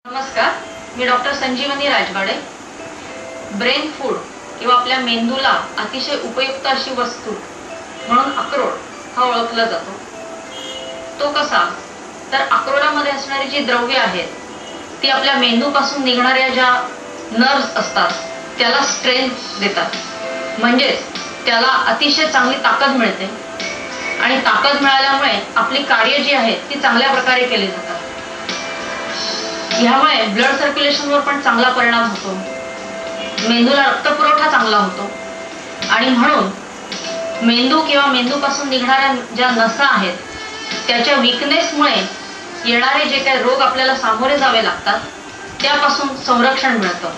नमस्कार, मी डॉक्टर संजीवनी राजवाडे। Brain food किंवा आपल्या मेंदूला अतिशय उपयुक्त अशी वस्तू म्हणून अक्रोड हा ओळखला जातो। तो कसा तर अक्रोडामध्ये असणारी जी द्रव्ये आहेत ती आपल्या मेंदूपासून निघणाऱ्या ज्या नर्व्स असतात त्याला स्ट्रेंथ देतात, म्हणजे त्याला अतिशय चांगली ताकद मिळते आणि ताकद मिळाल्यामुळे आपली कार्य जी आहेत ती चांगल्या प्रकारे केली जातात। यामुळे ब्लड सर्क्युलेशनवर पण चांगला परिणाम होतो, मेंदूला रक्तपुरवठा चांगला होतो आणि म्हणून मेंदू किंवा मेंदूपासून निघणाऱ्या ज्या नसा आहेत त्याच्या वीकनेसमुळे येणारे जे काही रोग आपल्याला सामोरे जावे लागतात त्यापासून संरक्षण मिळतं।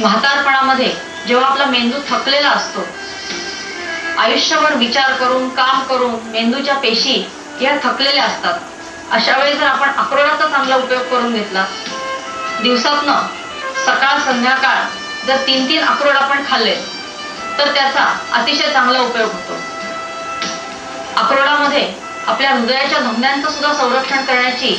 म्हातारपणामध्ये जेव्हा आपला मेंदू थकलेला असतो, आयुष्यभर विचार करून काम करून मेंदूच्या पेशी या थकलेल्या असतात, अशा वेळी जर आपण अक्रोडाचा चांगला उपयोग करून घेतला, दिवसातनं सकाळ संध्याकाळ जर 3-3 अक्रोड आपण खाल्ले तर त्याचा अतिशय चांगला उपयोग होतो। अक्रोडामध्ये आपल्या हृदयाच्या धमन्यांचं सुद्धा संरक्षण करण्याची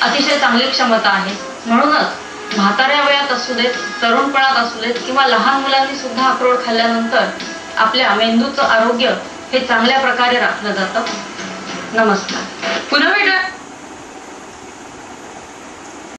अतिशय चांगली क्षमता आहे। म्हणूनच म्हाताऱ्या वयात असू देत, तरुणपणात असू देत किंवा लहान मुलांनी सुद्धा अक्रोड खाल्ल्यानंतर आपल्या मेंदूचं आरोग्य हे चांगल्या प्रकारे राखलं जातं। नमस्कार, पुन्हा भेटूया।